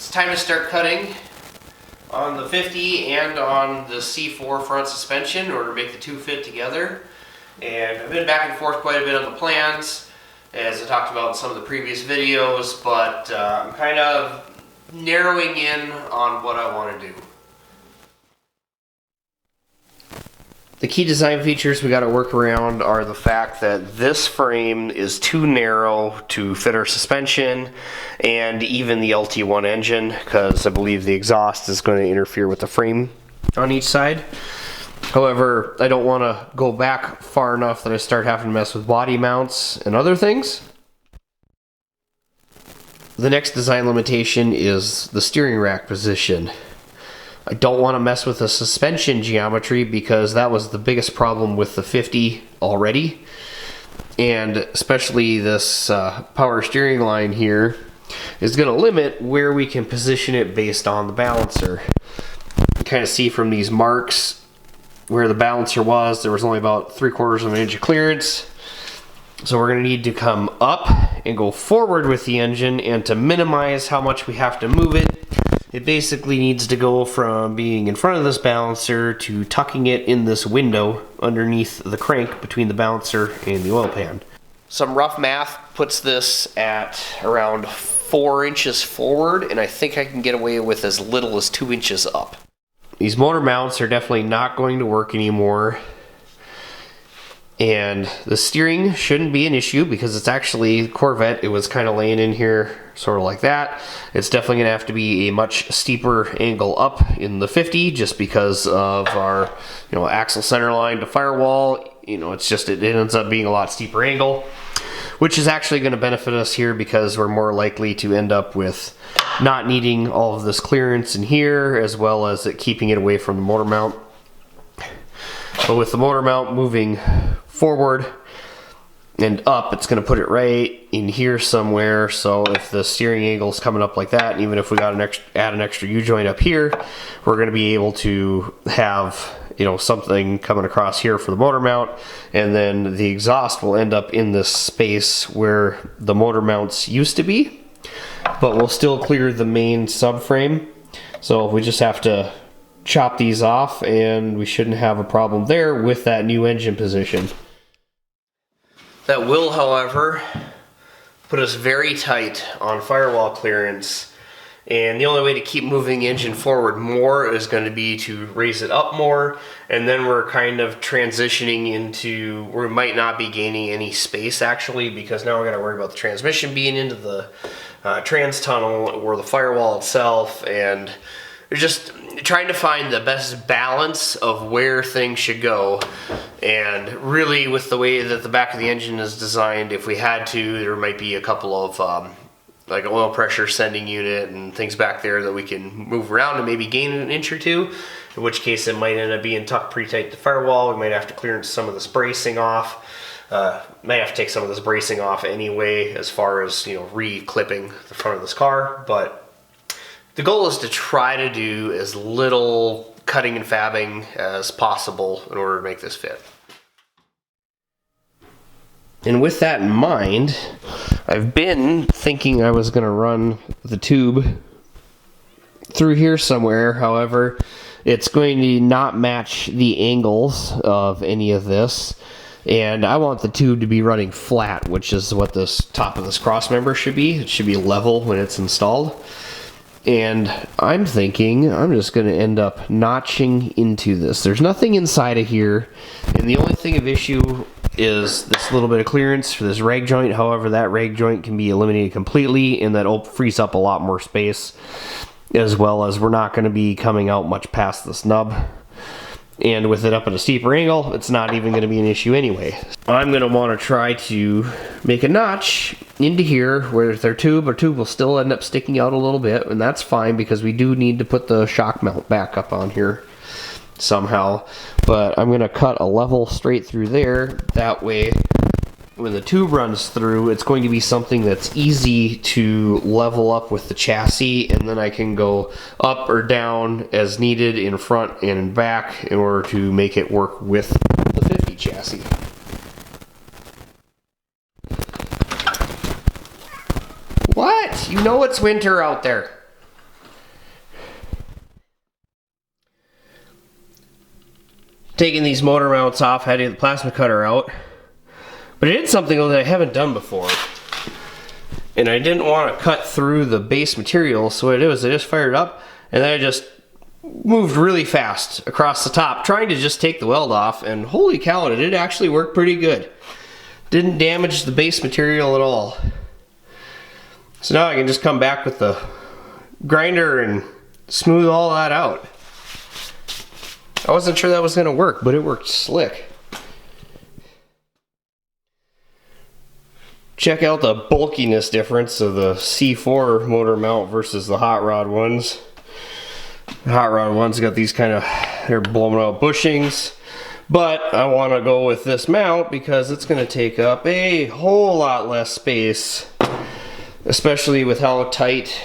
It's time to start cutting on the 50 and on the C4 front suspension in order to make the two fit together. And I've been back and forth quite a bit on the plans, as I talked about in some of the previous videos, but I'm kind of narrowing in on what I want to do. The key design features we got to work around are the fact that this frame is too narrow to fit our suspension and even the LT1 engine, because I believe the exhaust is going to interfere with the frame on each side. However, I don't want to go back far enough that I start having to mess with body mounts and other things. The next design limitation is the steering rack position. I don't want to mess with the suspension geometry because that was the biggest problem with the 50 already. And especially this power steering line here is going to limit where we can position it based on the balancer. You kind of see from these marks where the balancer was, there was only about 3/4 of an inch of clearance. So we're going to need to come up and go forward with the engine, and to minimize how much we have to move it, it basically needs to go from being in front of this balancer to tucking it in this window underneath the crank between the balancer and the oil pan. Some rough math puts this at around 4 inches forward, and I think I can get away with as little as 2 inches up. These motor mounts are definitely not going to work anymore. And the steering shouldn't be an issue because it's actually Corvette. It was kind of laying in here sort of like that. It's definitely going to have to be a much steeper angle up in the 50 just because of our, axle center line to firewall. It ends up being a lot steeper angle, which is actually going to benefit us here because we're more likely to end up with not needing all of this clearance in here, as well as it keeping it away from the motor mount. But with the motor mount moving forward and up, it's going to put it right in here somewhere. So if the steering angle is coming up like that, and even if we got add an extra U-joint up here, we're going to be able to have something coming across here for the motor mount, and then the exhaust will end up in this space where the motor mounts used to be, but we'll still clear the main subframe. So we just have to chop these off, and we shouldn't have a problem there with that new engine position. That will, however, put us very tight on firewall clearance, and the only way to keep moving the engine forward more is going to be to raise it up more, and then we're kind of transitioning into where we might not be gaining any space actually, because now we're going to worry about the transmission being into the trans tunnel or the firewall itself, and we're just trying to find the best balance of where things should go. And really, with the way that the back of the engine is designed, if we had to, there might be a couple of like an oil pressure sending unit and things back there that we can move around and maybe gain an inch or two, in which case it might end up being tucked pretty tight to the firewall. We might have to clearance some of this bracing off. Might have to take some of this bracing off anyway, as far as re-clipping the front of this car. But the goal is to try to do as little cutting and fabbing as possible in order to make this fit. And with that in mind, I've been thinking I was going to run the tube through here somewhere. However, it's going to not match the angles of any of this. And I want the tube to be running flat, which is what this top of this cross member should be. It should be level when it's installed. And I'm thinking I'm just going to end up notching into this. There's nothing inside of here, and the only thing of issue is this little bit of clearance for this rag joint. However, that rag joint can be eliminated completely, and that frees up a lot more space, as well as we're not going to be coming out much past this nub. And with it up at a steeper angle, it's not even going to be an issue anyway. I'm going to want to try to make a notch into here where our tube will still end up sticking out a little bit, and that's fine because we do need to put the shock mount back up on here somehow. But I'm going to cut a level straight through there. That way, when the tube runs through, it's going to be something that's easy to level up with the chassis, and then I can go up or down as needed in front and in back in order to make it work with the 50 chassis. What? You know it's winter out there. taking these motor mounts off, had to get the plasma cutter out. But I did something that I haven't done before. And I didn't want to cut through the base material, so what I did was I just fired it up, and then I just moved really fast across the top, trying to just take the weld off, and holy cow, it did actually work pretty good. Didn't damage the base material at all. So now I can just come back with the grinder and smooth all that out. I wasn't sure that was going to work, but it worked slick. Check out the bulkiness difference of the C4 motor mount versus the hot rod ones. The hot rod ones got these kind of, they're blown out bushings. But I want to go with this mount because it's going to take up a whole lot less space. Especially with how tight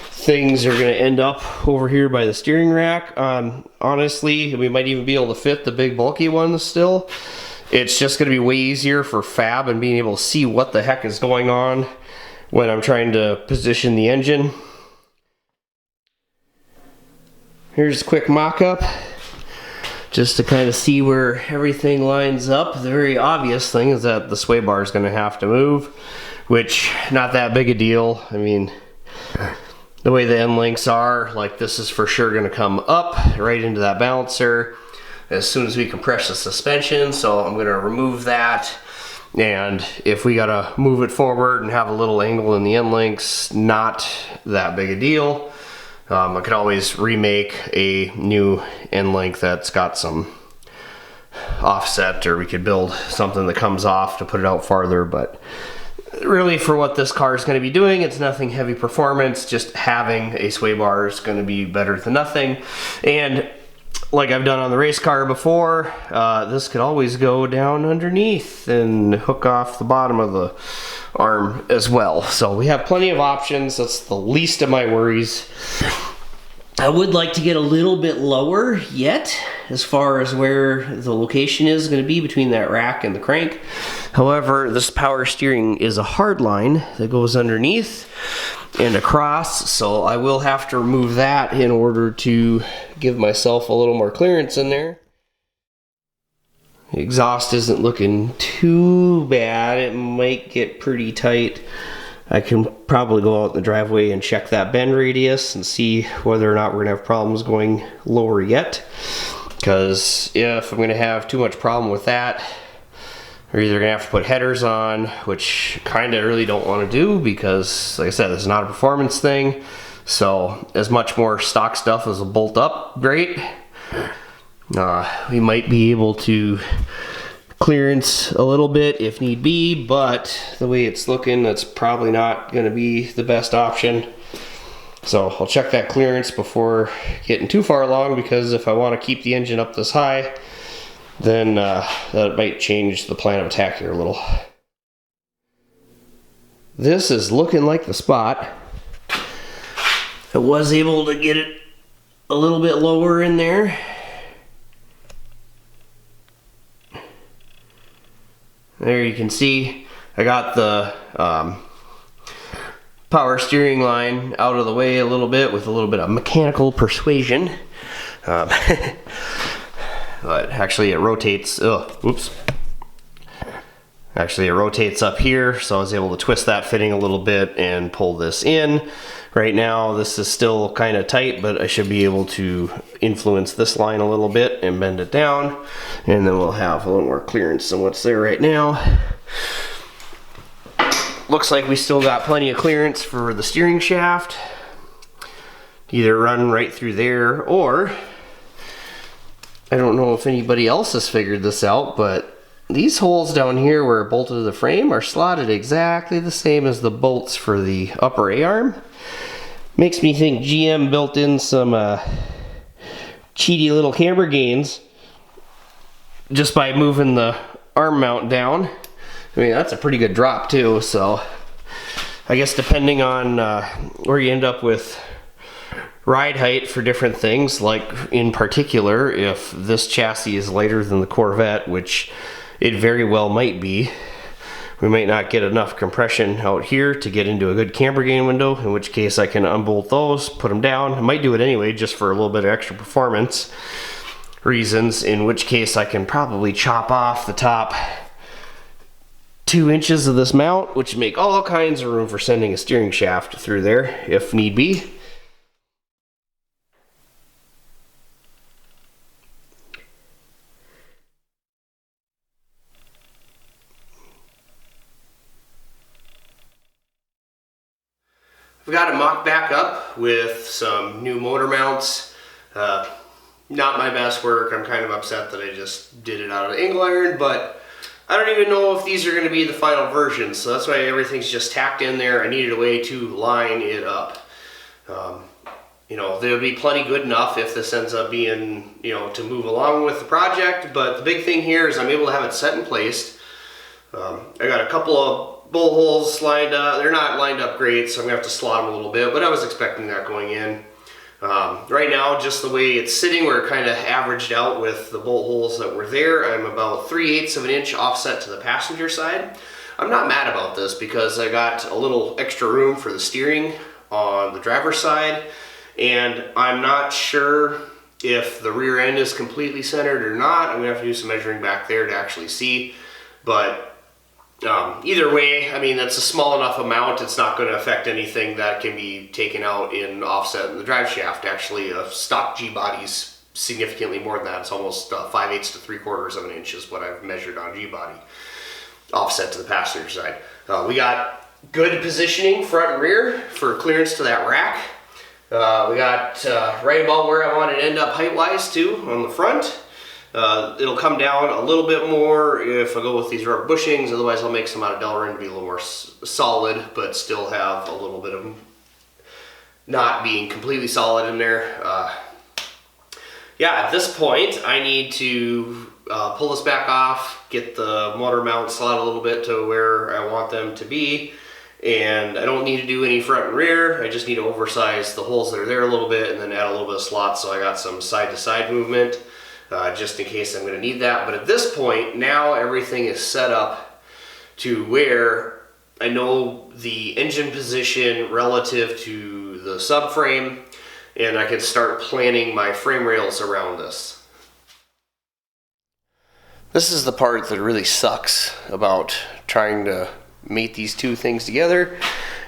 things are going to end up over here by the steering rack. Honestly, we might even be able to fit the big bulky ones still. It's just going to be way easier for fab and being able to see what the heck is going on when I'm trying to position the engine. Here's a quick mock-up just to kind of see where everything lines up. The very obvious thing is that the sway bar is going to have to move, which not that big a deal. I mean, the way the end links are, like this is for sure going to come up right into that balancer as soon as we compress the suspension, so I'm going to remove that. And if we got to move it forward and have a little angle in the end links, not that big a deal. I could always remake a new end link that's got some offset, or we could build something that comes off to put it out farther, but really for what this car is going to be doing, it's nothing heavy performance. Just having a sway bar is going to be better than nothing. And like I've done on the race car before, this could always go down underneath and hook off the bottom of the arm as well. So we have plenty of options. That's the least of my worries. I would like to get a little bit lower yet as far as where the location is going to be between that rack and the crank. However, this power steering is a hard line that goes underneath and across, so I will have to remove that in order to give myself a little more clearance in there. The exhaust isn't looking too bad. It might get pretty tight. I can probably go out in the driveway and check that bend radius and see whether or not we're gonna have problems going lower yet. Because if I'm gonna have too much problem with that, we're either gonna have to put headers on, which kinda really don't wanna do because, like I said, this is not a performance thing. So as much more stock stuff as a bolt up, great. We might be able to clearance a little bit if need be, but the way it's looking, that's probably not going to be the best option. So I'll check that clearance before getting too far along, because if I want to keep the engine up this high, then that might change the plan of attack here a little. This is looking like the spot. I was able to get it a little bit lower in there. There you can see I got the power steering line out of the way a little bit with a little bit of mechanical persuasion. But actually it rotates, Actually it rotates up here, so I was able to twist that fitting a little bit and pull this in. Right now this is still kind of tight, but I should be able to influence this line a little bit and bend it down, and then we'll have a little more clearance than what's there right now. Looks like we still got plenty of clearance for the steering shaft. Either run right through there, or I don't know if anybody else has figured this out, but these holes down here where it bolted to the frame are slotted exactly the same as the bolts for the upper A-arm. Makes me think GM built in some cheaty little camber gains just by moving the arm mount down. I mean, that's a pretty good drop too, so I guess depending on where you end up with ride height for different things, like in particular, if this chassis is lighter than the Corvette, which it very well might be, we might not get enough compression out here to get into a good camber gain window, in which case I can unbolt those, put them down. I might do it anyway just for a little bit of extra performance. reasons, in which case I can probably chop off the top 2 inches of this mount, which make all kinds of room for sending a steering shaft through there if need be. I've got it mocked back up with some new motor mounts. Not my best work. I'm kind of upset that I just did it out of angle iron, but I don't even know if these are going to be the final version, so that's why everything's just tacked in there. I needed a way to line it up. You know, there'll be plenty good enough if this ends up being, you know, to move along with the project, but the big thing here is I'm able to have it set in place. I got a couple of bolt holes lined up. They're not lined up great, so I'm going to have to slot them a little bit, but I was expecting that going in. Right now, just the way it's sitting, we're kind of averaged out with the bolt holes that were there. I'm about 3/8 of an inch offset to the passenger side. I'm not mad about this because I got a little extra room for the steering on the driver's side, and I'm not sure if the rear end is completely centered or not. I'm gonna have to do some measuring back there to actually see, but either way, I mean, that's a small enough amount, it's not going to affect anything that can be taken out in offset in the drive shaft. Actually, a stock G-body's significantly more than that. It's almost 5/8 to 3/4 of an inch is what I've measured on G-body, offset to the passenger side. We got good positioning front and rear for clearance to that rack. We got right about where I want it to end up height-wise too on the front. It'll come down a little bit more if I go with these rubber bushings, otherwise I'll make some out of Delrin to be a little more solid, but still have a little bit of not being completely solid in there. Yeah, at this point I need to pull this back off, get the motor mount slot a little bit to where I want them to be, and I don't need to do any front and rear. I just need to oversize the holes that are there a little bit and then add a little bit of slot so I got some side-to-side movement. Just in case I'm going to need that. But at this point, now everything is set up to where I know the engine position relative to the subframe, and I can start planning my frame rails around this. This is the part that really sucks about trying to mate these two things together,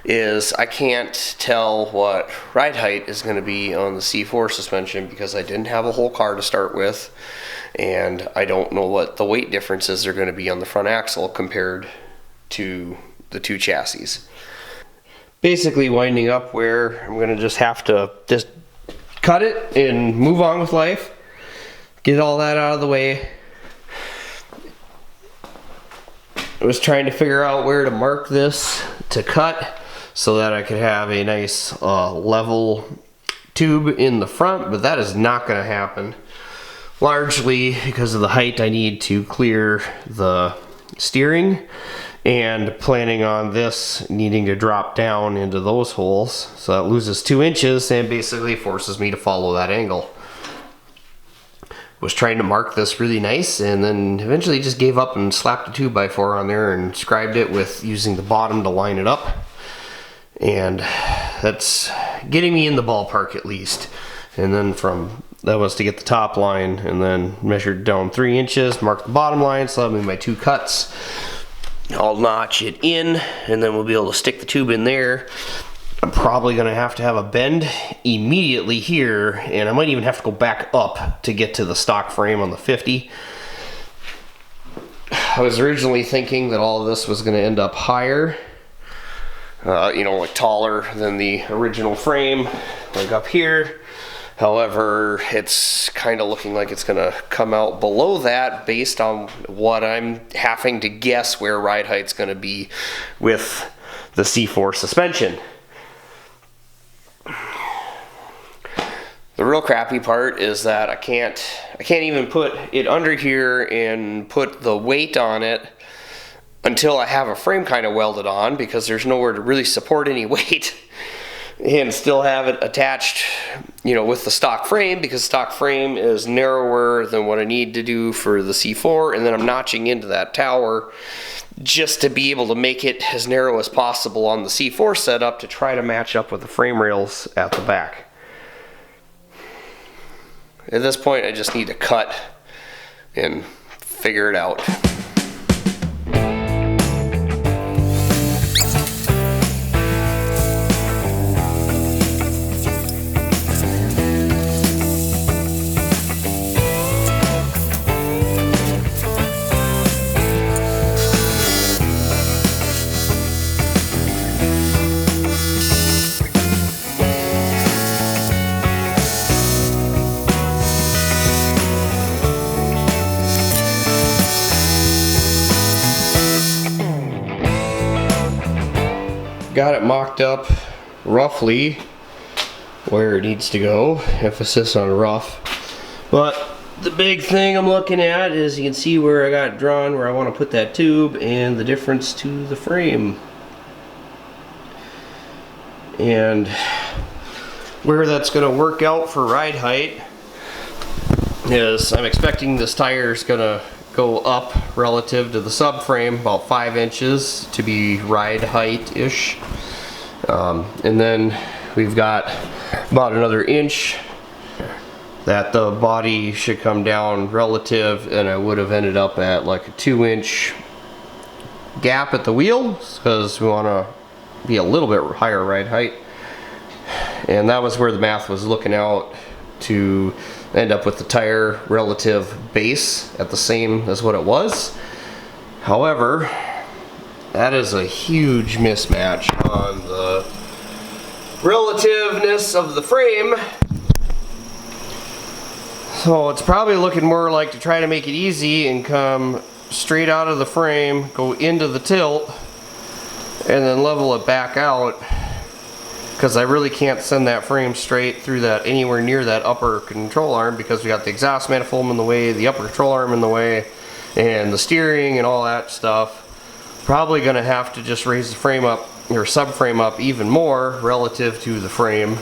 is I can't tell what ride height is going to be on the C4 suspension because I didn't have a whole car to start with, and I don't know what the weight differences are going to be on the front axle compared to the two chassis. Basically winding up where I'm going to just have to just cut it and move on with life, get all that out of the way. I was trying to figure out where to mark this to cut so that I could have a nice level tube in the front, but that is not going to happen. Largely because of the height I need to clear the steering, and planning on this needing to drop down into those holes, so that loses 2 inches and basically forces me to follow that angle. Was trying to mark this really nice, and then eventually just gave up and slapped a 2x4 on there and scribed it with using the bottom to line it up. And that's getting me in the ballpark at least. And then from that was to get the top line, and then measured down 3 inches, marked the bottom line, so that'll be my 2 cuts. I'll notch it in, and then we'll be able to stick the tube in there. I'm probably going to have a bend immediately here, and I might even have to go back up to get to the stock frame on the 50. I was originally thinking that all of this was going to end up higher, you know, like taller than the original frame, like up here. However, it's kind of looking like it's going to come out below that based on what I'm having to guess where ride height's going to be with the C4 suspension. The real crappy part is that I can't even put it under here and put the weight on it until I have a frame kind of welded on, because there's nowhere to really support any weight, and still have it attached, you know, with the stock frame, because stock frame is narrower than what I need to do for the C4, and then I'm notching into that tower just to be able to make it as narrow as possible on the C4 setup to try to match up with the frame rails at the back. at this point I just need to cut and figure it out. Got it mocked up roughly where it needs to go, emphasis on rough. But the big thing I'm looking at is, you can see where I got it drawn, where I want to put that tube, and the difference to the frame. And where that's going to work out for ride height is, I'm expecting this tire is going to go up relative to the subframe about 5 inches to be ride height-ish. And then we've got about another inch that the body should come down relative, and I would have ended up at like a 2-inch gap at the wheel because we want to be a little bit higher ride height. And that was where the math was looking out to end up with the tire relative base at the same as what it was. However, that is a huge mismatch on the relativeness of the frame. So it's probably looking more like to try to make it easy and come straight out of the frame, go into the tilt, and then level it back out, because I really can't send that frame straight through that, anywhere near that upper control arm, because we got the exhaust manifold in the way, the upper control arm in the way, and the steering and all that stuff. Probably gonna have to just raise the frame up, or subframe up, even more relative to the frame,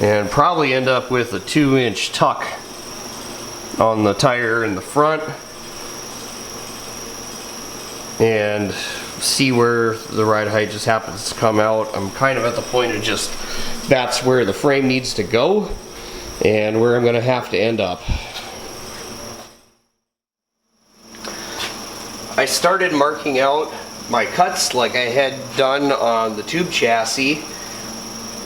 and probably end up with a 2-inch tuck on the tire in the front, and see where the ride height just happens to come out. I'm kind of at the point of just, that's where the frame needs to go and where I'm going to have to end up. I started marking out my cuts like I had done on the tube chassis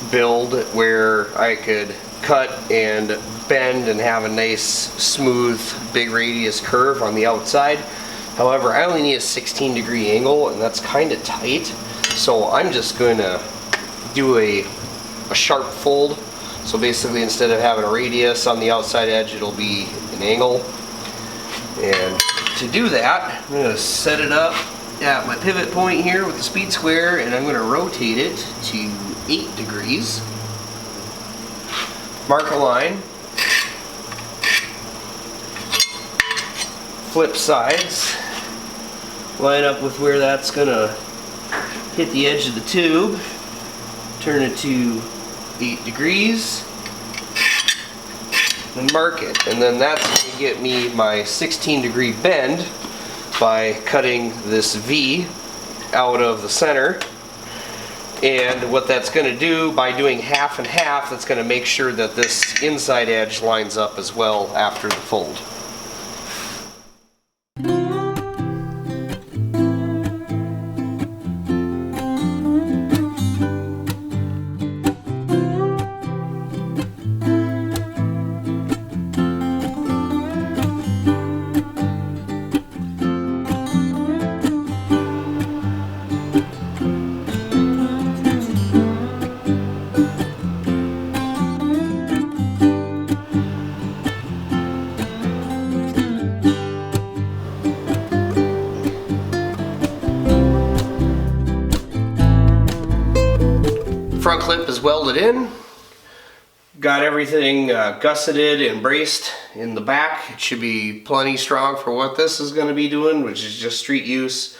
build, where I could cut and bend and have a nice smooth big radius curve on the outside. However, I only need a 16-degree angle, and that's kind of tight, so I'm just going to do a sharp fold. So basically, instead of having a radius on the outside edge, it'll be an angle. And to do that, I'm going to set it up at my pivot point here with the speed square, and I'm going to rotate it to 8 degrees. Mark a line. Flip sides. Line up with where that's going to hit the edge of the tube. Turn it to 8 degrees. And mark it. And then that's going to get me my 16-degree bend by cutting this V out of the center. And what that's going to do, by doing half and half, that's going to make sure that this inside edge lines up as well after the fold. Front clip is welded in. Got everything gusseted and braced in the back. It should be plenty strong for what this is going to be doing, which is just street use.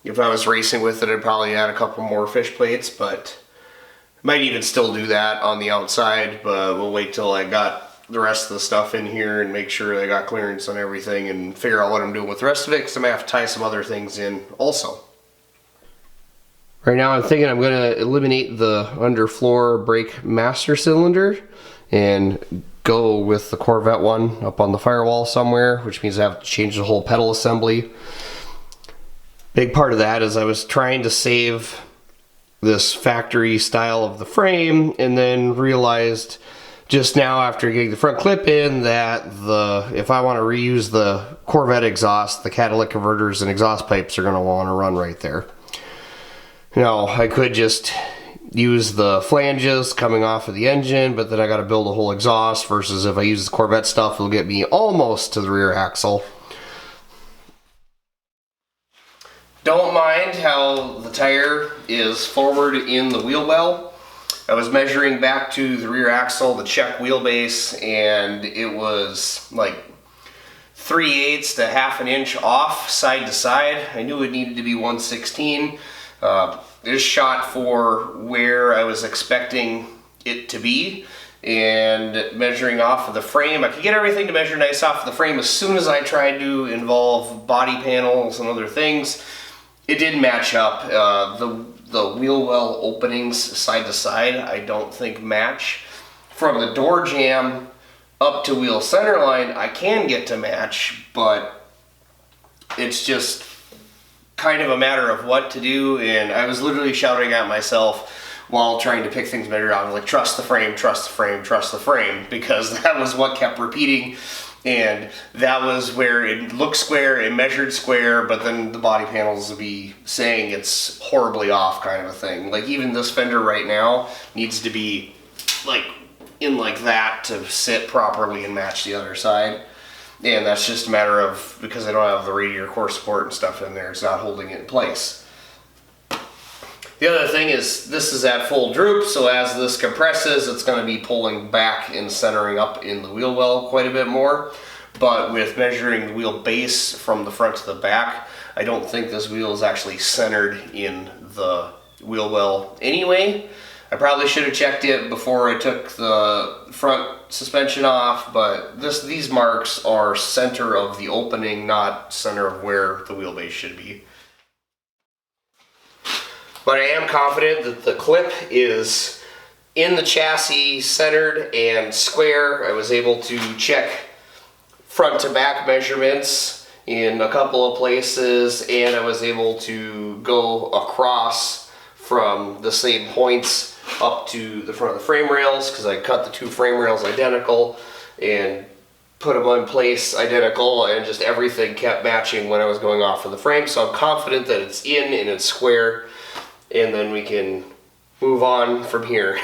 If I was racing with it, I'd probably add a couple more fish plates, but might even still do that on the outside, but we'll wait till I got the rest of the stuff in here and make sure I got clearance on everything and figure out what I'm doing with the rest of it, because I'm going to have to tie some other things in also. Right now I'm thinking I'm going to eliminate the underfloor brake master cylinder and go with the Corvette one up on the firewall somewhere, which means I have to change the whole pedal assembly. Big part of that is I was trying to save this factory style of the frame, and then realized just now after getting the front clip in that if I want to reuse the Corvette exhaust, the catalytic converters and exhaust pipes are going to want to run right there. Now, I could just use the flanges coming off of the engine, but then I got to build a whole exhaust, versus if I use the Corvette stuff, it'll get me almost to the rear axle. Don't mind how the tire is forward in the wheel well. I was measuring back to the rear axle, the check wheelbase, and it was like 3/8 to half an inch off side to side. I knew it needed to be 1/16. This shot for where I was expecting it to be, and measuring off of the frame. I could get everything to measure nice off of the frame. As soon as I tried to involve body panels and other things, it didn't match up. The wheel well openings side to side I don't think match. From the door jamb up to wheel center line I can get to match, but it's just kind of a matter of what to do, and I was literally shouting at myself while trying to pick things better out. I was like, trust the frame, trust the frame, trust the frame, because that was what kept repeating. And that was where it looked square, it measured square, but then the body panels would be saying it's horribly off, kind of a thing. Like even this fender right now needs to be like in like that to sit properly and match the other side. And that's just a matter of, because I don't have the radiator core support and stuff in there, it's not holding it in place. The other thing is this is at full droop, so as this compresses, it's going to be pulling back and centering up in the wheel well quite a bit more. But with measuring the wheel base from the front to the back, I don't think this wheel is actually centered in the wheel well anyway. I probably should have checked it before I took the front suspension off, but these marks are center of the opening, not center of where the wheelbase should be. But I am confident that the clip is in the chassis, centered and square. I was able to check front to back measurements in a couple of places, and I was able to go across from the same points up to the front of the frame rails, because I cut the two frame rails identical and put them in place identical, and just everything kept matching when I was going off of the frame. So I'm confident that it's in and it's square, and then we can move on from here.